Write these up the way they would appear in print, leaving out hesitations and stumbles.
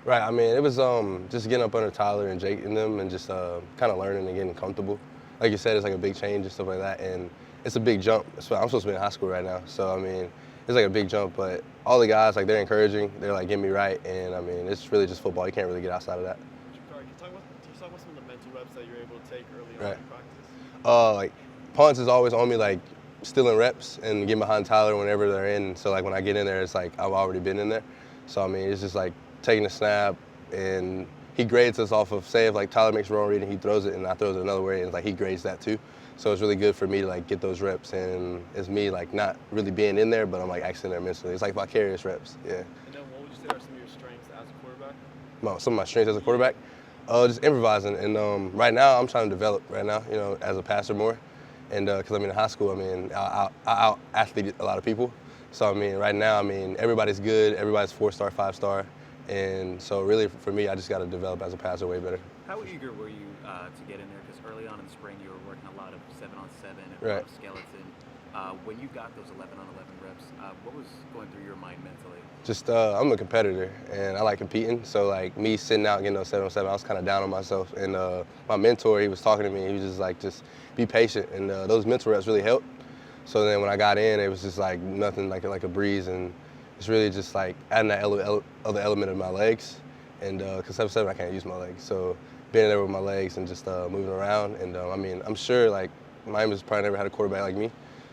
Right. I mean, it was just getting up under Tyler and Jake and them, and just kind of learning and getting comfortable. Like you said, it's like a big change and stuff like that, and it's a big jump. So I'm supposed to be in high school right now, so I mean, it's like a big jump. But all the guys, like, they're encouraging. They're like getting me right, and I mean, it's really just football. You can't really get outside of that. Jacurri, can you talk about some of the mental reps that you're able to take early on Right. in practice? Like punts is always on me, like stealing reps and getting behind Tyler whenever they're in. So like when I get in there, it's like I've already been in there. So I mean, it's just like taking a snap, and he grades us off of, say if like Tyler makes a wrong read and he throws it and I throw it another way, and it's like he grades that too. So it's really good for me to like get those reps, and it's me like not really being in there, but I'm like actually in there mentally. It's like vicarious reps, yeah. And then what would you say are some of your strengths as a quarterback? Some of my strengths as a quarterback, just improvising. And right now, I'm trying to develop right now, as a passer more. And because I'm in high school, I mean, I out-athlete a lot of people. So, I mean, right now, I mean, everybody's good. Everybody's 4-star, 5-star. And so really, for me, I just got to develop as a passer way better. How eager were you to get in there? Because early on in the spring, you were working a lot of 7-on-7 and a lot Right. of skeleton. When you got those 11-on-11 reps, what was going through your mind mentally? Just, I'm a competitor, and I like competing. So, like, me sitting out getting those 7-on-7, I was kind of down on myself. And my mentor, he was talking to me. He was just like, just be patient. And those mental reps really helped. So then when I got in, it was just like nothing, like a breeze. And it's really just like adding that other element of my legs. And because 7-7, I can't use my legs. So being there with my legs and just moving around. And I mean, I'm sure like Miami's probably never had a quarterback like me.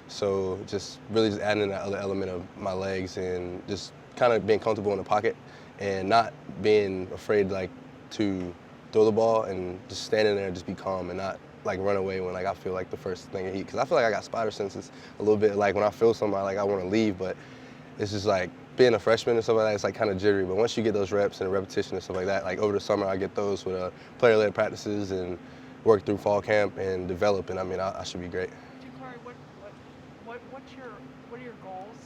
So just really just adding in that other element of my legs and just kind of being comfortable in the pocket and not being afraid like to throw the ball, and just standing there and just be calm and not like run away when like I feel like the first thing of heat. Because I feel like I got spider senses a little bit. Like when I feel something, like I want to leave, but it's just like being a freshman and stuff like that, it's like kind of jittery. But once you get those reps and repetition and stuff like that, like over the summer I get those with player-led practices and work through fall camp and develop, and I mean I should be great. Jacurri, what are your goals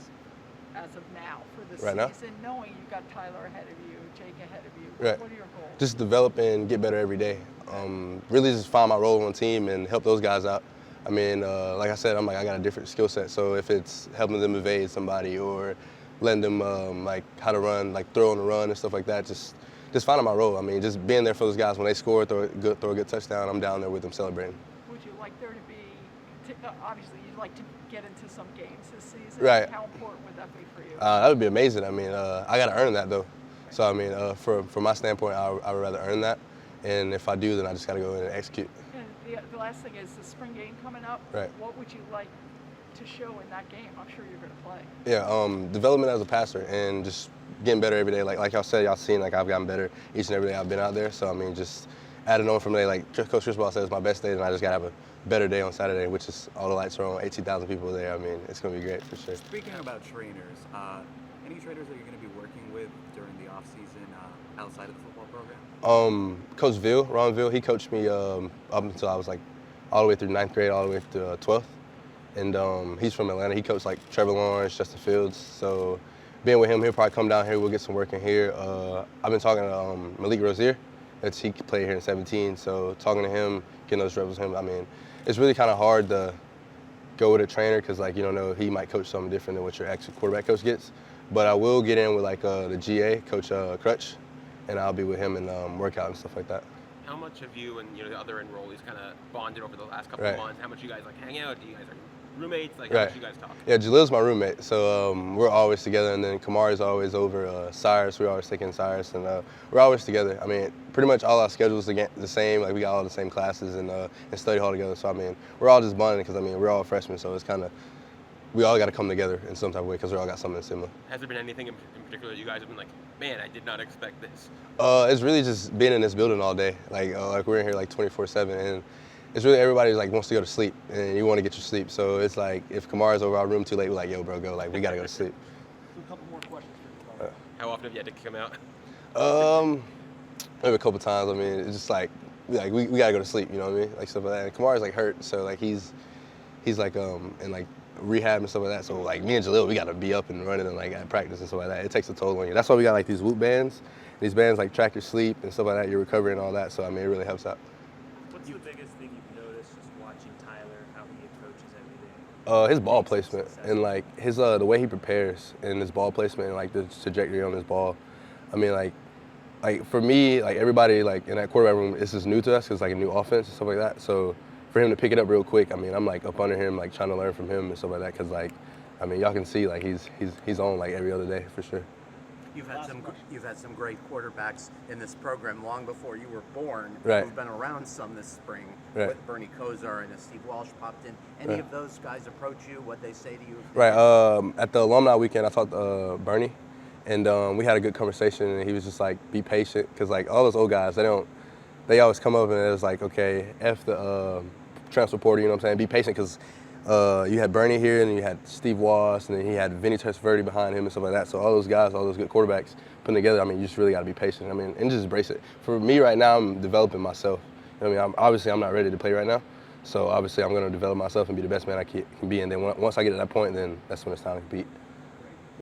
as of now for the Right now? season? Knowing you've got Tyler ahead of you, Jake ahead of you, Right. what are your goals? Just develop and get better every day. Really just find my role on the team and help those guys out. I mean, like I said, I got a different skill set. So if it's helping them evade somebody or letting them like how to run, like throw on the run and stuff like that, just finding my role. I mean, just being there for those guys when they score, throw a good touchdown. I'm down there with them celebrating. Would you like there to be, obviously you'd like to get into some games this season. Right. How important would that be for you? That would be amazing. I mean, I got to earn that though. So I mean, from my standpoint, I would rather earn that. And if I do, then I just got to go in and execute. And the last thing is the spring game coming up. Right. What would you like to show in that game? I'm sure you're going to play. Yeah, development as a passer and just getting better every day. Like y'all said, y'all seen like I've gotten better each and every day I've been out there. So I mean, just adding on from there. Like Coach Chrisball said, it's my best day, and I just got to have a better day on Saturday, which is all the lights are on, 18,000 people there. I mean, it's going to be great for sure. Speaking about trainers, any trainers that you're going to be working with during the off season outside of the football program? Coach Ron Ville, he coached me up until I was like all the way through 9th grade, all the way to 12th. And he's from Atlanta. He coached like Trevor Lawrence, Justin Fields. So being with him, he'll probably come down here. We'll get some work in here. I've been talking to Malik Rozier. He played here in 17. So talking to him, getting those reps with him. I mean, it's really kind of hard to go with a trainer because like you don't know, he might coach something different than what your actual quarterback coach gets. But I will get in with like the GA, Coach Crutch, and I'll be with him and work out and stuff like that. How much have you and the other enrollees kind of bonded over the last couple Right. of months? How much you guys like hang out? Do you guys are roommates? Like Right. how much you guys talk? Yeah, Jalil's my roommate, so we're always together. And then Kamari's always over Cyrus. We're always taking Cyrus, and we're always together. I mean, pretty much all our schedules are the same. Like we got all the same classes and study hall together. So I mean, we're all just bonding because I mean we're all freshmen, so it's kind of we all got to come together in some type of way because we all got something similar. Has there been anything in particular that you guys have been like, man, I did not expect this? It's really just being in this building all day. Like we're in here like 24/7, and it's really everybody like wants to go to sleep, and you want to get your sleep. So it's like if Kamara's over our room too late, we're like, yo, bro, go. Like we gotta go to sleep. A couple more questions for you. How often have you had to kick him out? Maybe a couple times. I mean, it's just like we gotta go to sleep. You know what I mean? Like stuff like that. And Kamara's like hurt, so like he's like in like rehab and stuff like that. So like me and Jalil, we gotta be up and running and like at practice and stuff like that. It takes a toll on you. That's why we got like these Whoop bands. These bands like track your sleep and stuff like that. Your recovery and all that. So I mean, it really helps out. What's the biggest thing you've noticed just watching Tyler, how he approaches everything? His ball placement and like the way he prepares and his ball placement and like the trajectory on his ball. I mean, like like for me, like everybody like in that quarterback room, this is new to us. It's like a new offense and stuff like that. So for him to pick it up real quick, I mean, I'm like up under him, like trying to learn from him and stuff like that. Cause like, I mean, y'all can see like he's on like every other day for sure. You've had some great quarterbacks in this program long before you were born. Right. Who've been around some this spring. Right. With Bernie Kosar and Steve Walsh popped in. Any of those guys approach you? What they say to you? Right. At the alumni weekend, I talked to Bernie, and we had a good conversation. And he was just like, be patient, because like all those old guys, they always come up and it's like, okay, F the transfer portal, you know what I'm saying? Be patient, because you had Bernie here, and then you had Steve Walsh, and then he had Vinny Testaverde behind him and stuff like that. So all those guys, all those good quarterbacks putting together, I mean, you just really got to be patient. I mean, and just embrace it. For me right now, I'm developing myself. You know what I mean? Obviously, I'm not ready to play right now. So obviously, I'm going to develop myself and be the best man I can be. And then once I get to that point, then that's when it's time to compete.